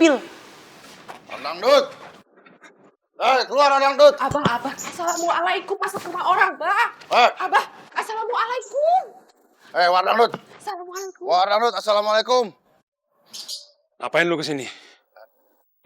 mobil. Dangdut. Keluar Dangdut. Abah, assalamualaikum masuk ke rumah orang, Bah. Eh, Abah, assalamualaikum. Dangdut. Assalamualaikum. Dangdut, assalamualaikum. Ngapain lu kesini?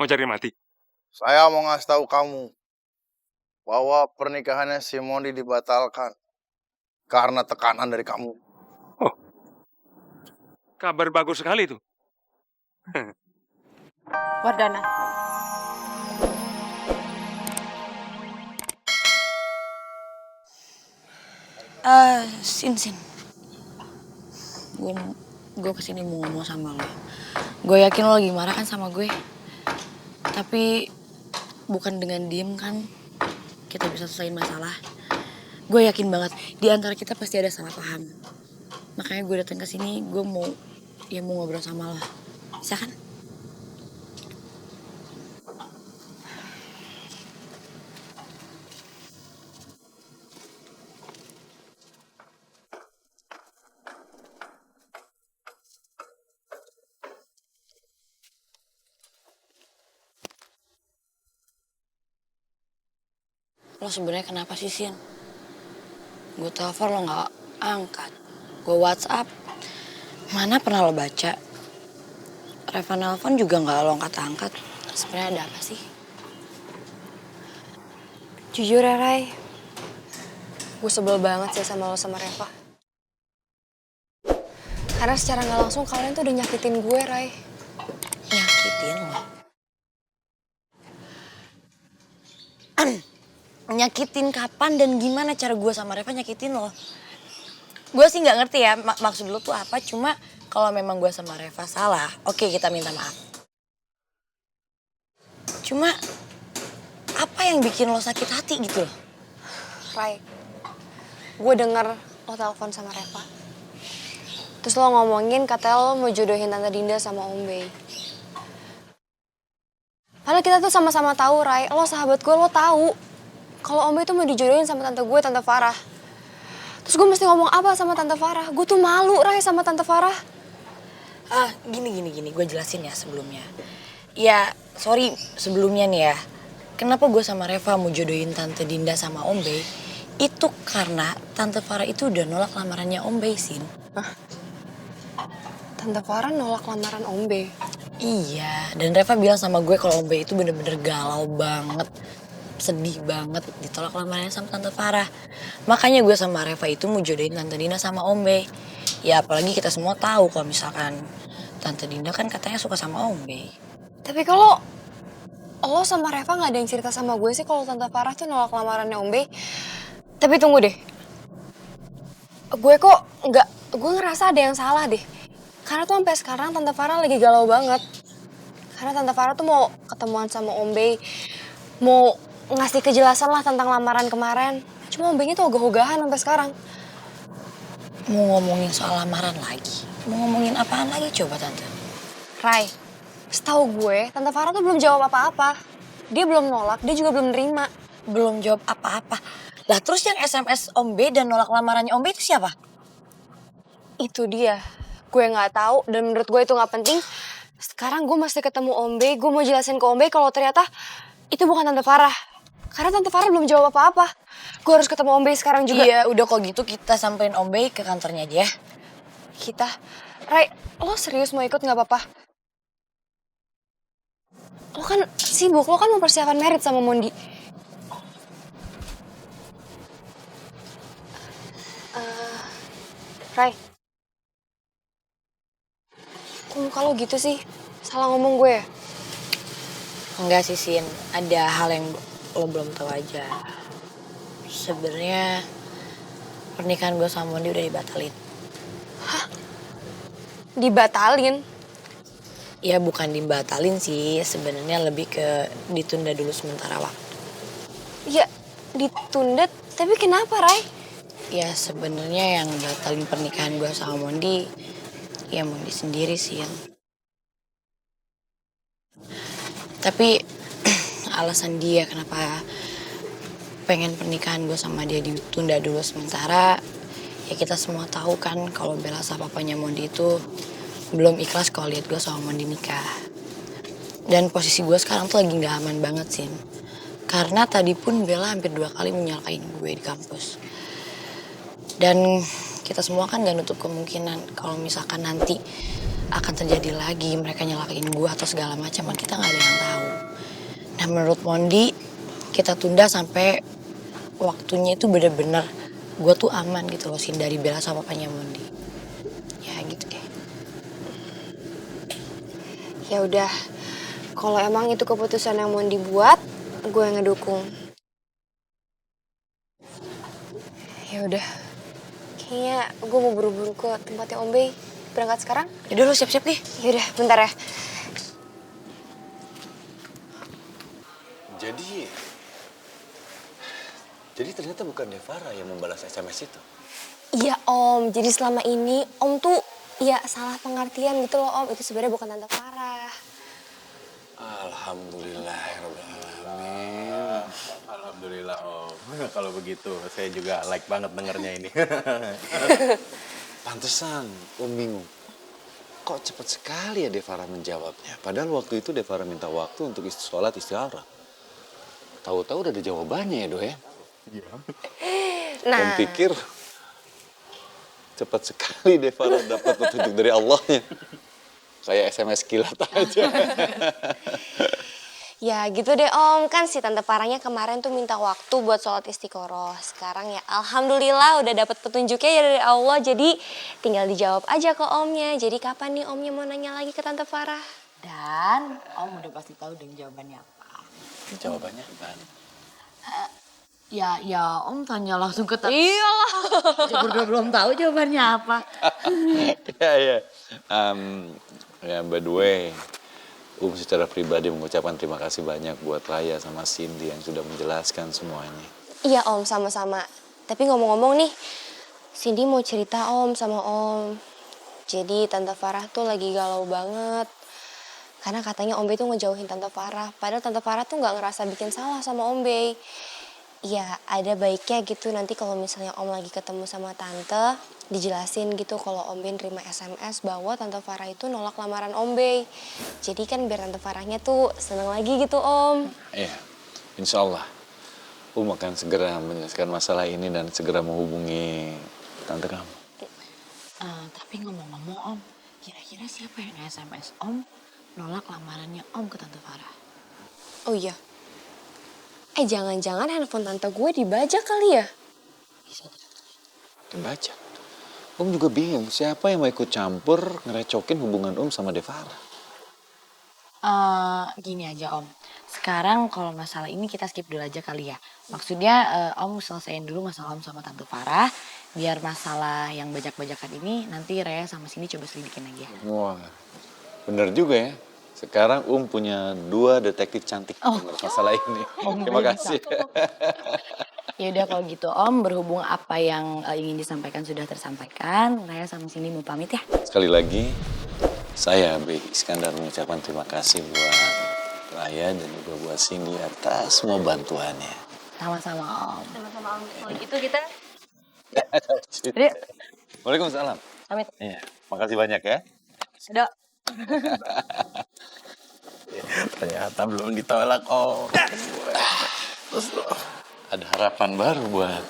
Mau cari mati? Saya mau ngasih tahu kamu bahwa pernikahannya si Mondi dibatalkan karena tekanan dari kamu. Oh, kabar bagus sekali itu. Wardana. Sin. Gue kesini mau ngomong sama lo. Gue yakin lo lagi marah kan sama gue. Tapi bukan dengan diem kan kita bisa selesaiin masalah. Gue yakin banget di antara kita pasti ada salah paham. Makanya gue datang ke sini, gue mau ngobrol sama lo. Bisa kan? Lo sebenarnya kenapa sih, Sin? Gue telepon lo gak angkat. Gue WhatsApp, mana pernah lo baca? Reva nelfon juga gak lo angkat-angkat. Sebenarnya ada apa sih? Jujur ya, Ray. Gue sebel banget sih sama lo sama Reva. Karena secara gak langsung kalian tuh udah nyakitin gue, Ray. Nyakitin lo? Nyakitin kapan dan gimana cara gue sama Reva nyakitin lo? Gue sih gak ngerti ya maksud lo tuh apa. Cuma kalau memang gue sama Reva salah, oke kita minta maaf. Cuma apa yang bikin lo sakit hati gitu loh? Ray, gue denger lo telepon sama Reva. Terus lo ngomongin katanya lo mau jodohin Tante Dinda sama Om Bey. Padahal kita tuh sama-sama tahu, Ray. Lo sahabat gue, lo tahu kalau Om Bey tuh mau dijodohin sama tante gue, Tante Farah. Terus gue mesti ngomong apa sama Tante Farah? Gue tuh malu, Ray, sama Tante Farah. Gini. Gue jelasin ya sebelumnya. Ya, sorry sebelumnya nih ya. Kenapa gue sama Reva mau jodohin Tante Dinda sama Om Bey? Itu karena Tante Farah itu udah nolak lamarannya Om Bey, Sin. Tante Farah nolak lamaran Om Bey? Iya, dan Reva bilang sama gue kalau Om Bey itu bener-bener galau banget. Sedih banget ditolak lamarannya sama Tante Farah. Makanya gue sama Reva itu mau jodohin Tante Dinda sama Om Bey. Ya apalagi kita semua tahu kalau misalkan Tante Dinda kan katanya suka sama Om Bey. Tapi kalau lo sama Reva gak ada yang cerita sama gue sih kalau Tante Farah tuh nolak lamarannya Om Bey. Tapi tunggu deh. Gue ngerasa ada yang salah deh. Karena tuh sampai sekarang Tante Farah lagi galau banget. Karena Tante Farah tuh mau ketemuan sama Om Bey. Mau ngasih kejelasan lah tentang lamaran kemarin. Cuma Om Bey-nya tuh ogah-ogahan sampai sekarang. Mau ngomongin soal lamaran lagi? Mau ngomongin apaan lagi coba Tante? Ray, setahu gue Tante Farah tuh belum jawab apa-apa. Dia belum nolak, dia juga belum nerima. Belum jawab apa-apa. Lah terus yang SMS Om Bey dan nolak lamarannya Om Bey itu siapa? Itu dia. Gue gak tahu dan menurut gue itu gak penting. Sekarang gue mesti ketemu Om Bey. Gue mau jelasin ke Om Bey kalau ternyata itu bukan Tante Farah. Karena Tante Farah belum jawab apa-apa. Gue harus ketemu Om Bey sekarang juga. Iya, udah kok gitu kita samperin Om Bey ke kantornya aja ya. Kita? Ray, lo serius mau ikut gak apa-apa? Lo kan sibuk, lo kan mempersiapkan merit sama Mondi. Ray. Kok muka lo gitu sih? Salah ngomong gue ya? Enggak sih, Sin. Ada hal yang lo belum tahu aja. Sebenarnya pernikahan gue sama Mondi udah dibatalin. Hah? Dibatalin? Ya bukan dibatalin sih, sebenarnya lebih ke ditunda dulu sementara waktu. Ya, ditunda. Tapi kenapa, Ray? Ya sebenarnya yang batalin pernikahan gue sama Mondi, ya Mondi sendiri sih yang. Tapi alasan dia kenapa pengen pernikahan gue sama dia ditunda dulu sementara, ya kita semua tahu kan kalau Bella sama papanya Mondi itu belum ikhlas kalau lihat gue sama Mondi nikah. Dan posisi gue sekarang tuh lagi gak aman banget, Sin. Karena tadi pun Bella hampir 2 kali menyalakain gue di kampus. Dan kita semua kan gak nutup kemungkinan kalau misalkan nanti akan terjadi lagi mereka nyalakain gue atau segala macam, kita gak ada yang tahu. Nah menurut Mondi, kita tunda sampai waktunya itu bener-bener gue tuh aman gitu loh, Sin, dari Bella sama papanya Mondi. Ya gitu deh. Ya udah, kalau emang itu keputusan yang mau dibuat, gue yang ngedukung. Ya udah, kayaknya gue mau buru-buru ke tempatnya Om Bey. Berangkat sekarang? Yaudah lo siap-siap deh. Ya udah, bentar ya. Jadi ternyata bukan Devara yang membalas SMS itu. Iya Om, jadi selama ini Om tuh ya salah pengertian gitu loh Om. Itu sebenarnya bukan Tante Farah. Alhamdulillahirrahmanirrahim. Alhamdulillah Om. Kalau begitu saya juga like banget dengernya ini. Pantesan Om bingung. Kok cepat sekali ya Devara menjawabnya? Padahal waktu itu Devara minta waktu untuk sholat istirahat. Tahu-tahu udah ada jawabannya ya Do ya? Iya. Nah, Om pikir cepat sekali Devara dapat petunjuk dari Allahnya. Kayak SMS kilat aja. ya gitu deh Om. Kan si Tante Farahnya kemarin tuh minta waktu buat sholat istiqoroh. Sekarang ya Alhamdulillah udah dapet petunjuknya ya dari Allah. Jadi tinggal dijawab aja ke Omnya. Jadi kapan nih Omnya mau nanya lagi ke Tante Farah? Dan Om udah pasti tahu dong jawabannya apa. Jawabannya apaan? Ya Om tanya langsung ke Iyalah. Saya berdua belum tahu jawabannya apa. Ya. Ya, by the way, secara pribadi mengucapkan terima kasih banyak buat Raya sama Cindy yang sudah menjelaskan semuanya. Iya Om, sama-sama. Tapi ngomong-ngomong nih, Cindy mau cerita Om sama Om. Jadi Tante Farah tuh lagi galau banget. Karena katanya Om Bey tuh ngejauhin Tante Farah. Padahal Tante Farah tuh gak ngerasa bikin salah sama Om Bey. Ya ada baiknya gitu nanti kalau misalnya Om lagi ketemu sama Tante, dijelasin gitu kalau Om Bey nerima SMS bahwa Tante Farah itu nolak lamaran Om Bey. Jadi kan biar Tante Farahnya tuh seneng lagi gitu Om. Iya, insya Allah. Akan segera menyelesaikan masalah ini dan segera menghubungi tante kamu. Tapi ngomong-ngomong Om, kira-kira siapa yang SMS Om nolak lamarannya Om ke Tante Farah? Oh iya. Jangan-jangan handphone tante gue dibajak kali ya? Dibaca. Om juga bingung siapa yang mau ikut campur ngerecokin hubungan Om sama Devara. Gini aja Om. Sekarang kalau masalah ini kita skip dulu aja kali ya. Maksudnya Om selesaiin dulu masalah Om sama Tante Farah. Biar masalah yang bajak-bajakan ini nanti Raya sama Cindy coba selidikin lagi ya. Wah, bener juga ya. Sekarang punya 2 detektif cantik mengenai masalah ini. Terima kasih. Ya udah kalau gitu Om, berhubung apa yang ingin disampaikan sudah tersampaikan, Raya sama Cindy mau pamit ya. Sekali lagi, saya B. Iskandar mengucapkan terima kasih buat Raya dan juga buat Cindy atas semua bantuannya. Sama-sama Om. Sama-sama Om. Kalau gitu kita... Yuk, Waalaikumsalam. pamit. Iya, makasih banyak ya. Udah. Ternyata belum ditolak Om. Terus ada harapan baru buat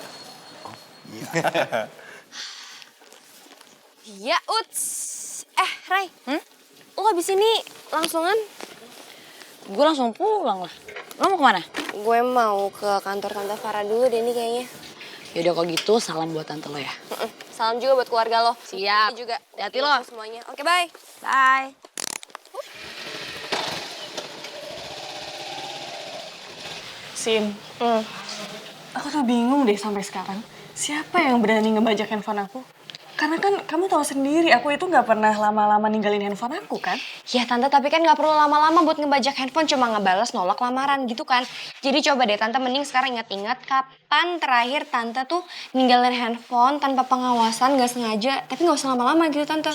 Ya Uts. Ray. Lo abis ini langsungan? Gue langsung pulang lah. Lo mau kemana? Gue mau ke kantor Tante Farah dulu deh nih kayaknya. Ya udah kalau gitu salam buat tante lo ya. Salam juga buat keluarga lo. Siap. Ini juga. Hati-hati lo. Semuanya. Oke, bye. Bye. Sin, aku tuh bingung deh sampai sekarang. Siapa yang berani ngebajak handphone aku? Karena kan kamu tahu sendiri, aku itu nggak pernah lama-lama ninggalin handphone aku kan? Ya Tante, tapi kan gak perlu lama-lama buat ngebajak handphone, cuma ngebales nolak lamaran gitu kan. Jadi coba deh Tante mending sekarang ingat-ingat kapan terakhir Tante tuh ninggalin handphone tanpa pengawasan, gak sengaja. Tapi gak usah lama-lama gitu Tante.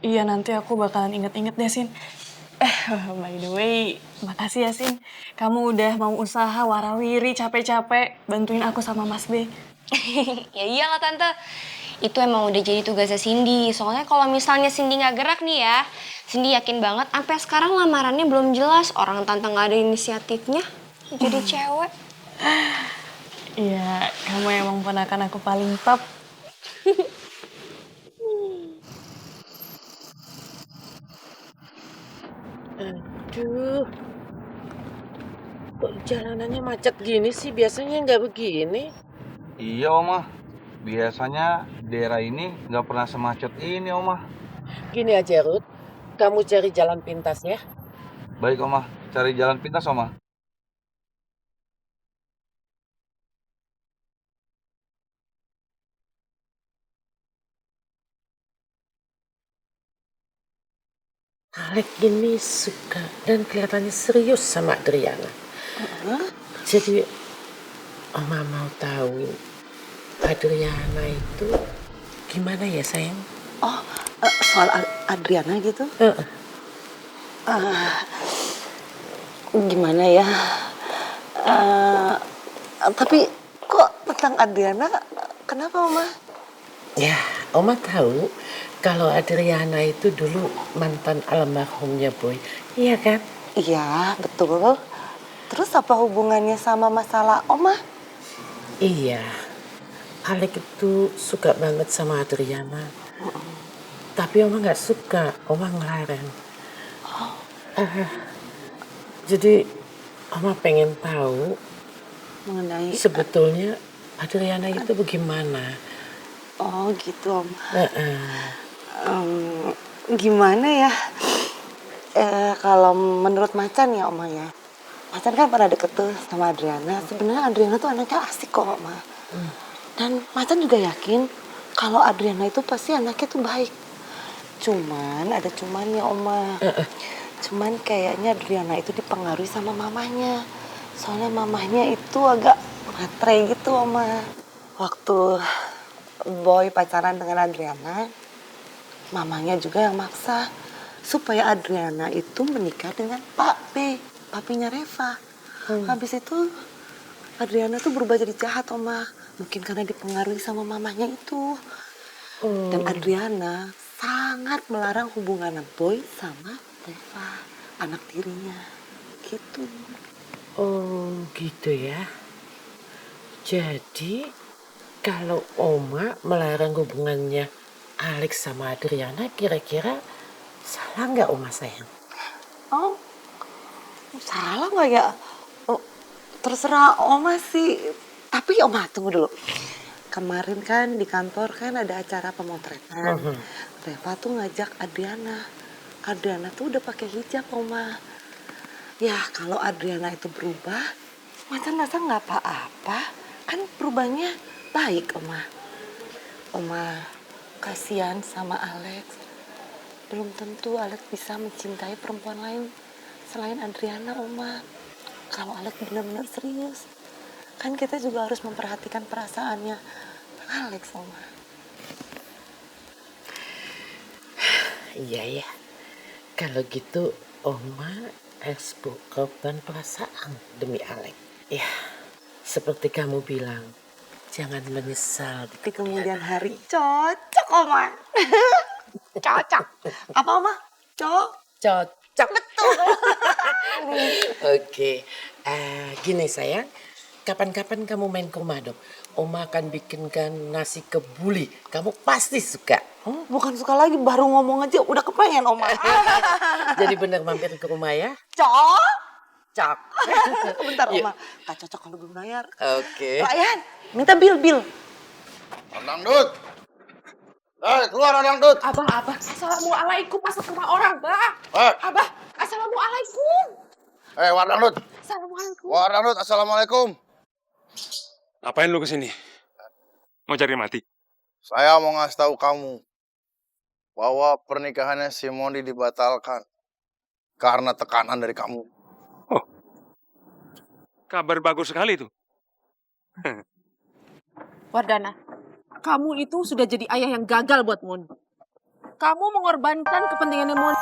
Iya nanti aku bakalan inget-inget deh Sin. By the way, makasih ya Sin. Kamu udah mau usaha warawiri capek-capek bantuin aku sama Mas B. Ya iyalah Tante. itu emang udah jadi tugasnya Cindy. Soalnya kalau misalnya Cindy nggak gerak nih ya, Cindy yakin banget sampai sekarang lamarannya belum jelas. Orang tante nggak ada inisiatifnya jadi cewek. Iya, kamu emang ponakan aku paling top. Aduh, kok jalanannya macet gini sih? Biasanya nggak begini. Iya, Oma. Biasanya daerah ini nggak pernah semacet ini, Oma. Gini aja, Ruth. Kamu cari jalan pintas ya. Baik, Oma. Cari jalan pintas, Oma. Alek ini suka dan kelihatannya serius sama Adriana. Jadi, Oma mau tahu Adriana itu gimana ya, sayang? Oh, soal Adriana gitu? Gimana ya? Tapi kok tentang Adriana, kenapa Oma? Ya, Oma tahu kalau Adriana itu dulu mantan almarhumnya Boy. Iya kan? Iya, betul. Terus apa hubungannya sama masalah Oma? Iya, Alek itu suka banget sama Adriana. Tapi Oma nggak suka, Oma ngelarang. Jadi Oma pengen tahu Mengenai... sebetulnya Adriana itu bagaimana. Oh gitu Oma. Gimana ya? Kalau menurut Macan ya Oma ya. Macan kan pernah deket tuh sama Adriana. Sebenarnya Adriana tuh anaknya asik kok Oma. Dan Macan juga yakin kalau Adriana itu pasti anaknya tuh baik. Cuman ada cumannya Oma. Cuman kayaknya Adriana itu dipengaruhi sama mamanya. Soalnya mamanya itu agak matre gitu Oma. Waktu Boy pacaran dengan Adriana, mamanya juga yang maksa supaya Adriana itu menikah dengan Pak B, papinya Reva. Habis itu Adriana tuh berubah jadi jahat Oma. Mungkin karena dipengaruhi sama mamanya itu. Dan Adriana sangat melarang hubungan Boy sama Reva, anak tirinya. Gitu. Oh gitu ya. Jadi kalau Oma melarang hubungannya Alex sama Adriana, kira-kira salah nggak Oma sayang? Oh, salah nggak ya? Oh, terserah Oma sih. Tapi Oma tunggu dulu. Kemarin kan di kantor kan ada acara pemotretan. Reva tuh ngajak Adriana. Adriana tuh udah pakai hijab Oma. Ya kalau Adriana itu berubah, Macan rasa nggak apa-apa. Kan perubahannya baik Oma. Oma kasihan sama Alex. Belum tentu Alex bisa mencintai perempuan lain selain Adriana Oma. Kalau Alex benar-benar serius. Kan kita juga harus memperhatikan perasaannya Alex Oma. Iya ya. Kalau gitu Oma harus berkorban perasaan demi Alex. Ya, seperti kamu bilang, jangan menyesal Di kemudian hari. Cocok Oma. Cocok. Apa Oma? Cocok. Betul. Oke. Gini sayang, kapan-kapan kamu main ke rumah dong. Oma akan bikinkan nasi kebuli. Kamu pasti suka. Bukan suka lagi, baru ngomong aja udah kepengen Oma. Jadi bener mampir ke rumah ya. Cocok. Bentar Oma. Gak cocok kalau belum bayar. Oke. Layan, minta bil. Orang dangdut. Keluar orang dangdut. Abah, assalamualaikum masuk ke rumah orang, Bah. Abah, assalamualaikum. War dangdut. Assalamualaikum. War dangdut, assalamualaikum. Ngapain lu kesini? Mau cari mati? Saya mau ngasih tahu kamu bahwa pernikahannya si Mondi dibatalkan karena tekanan dari kamu. Oh, kabar bagus sekali itu. Wardana, kamu itu sudah jadi ayah yang gagal buat Mon. Kamu mengorbankan kepentingannya Mon.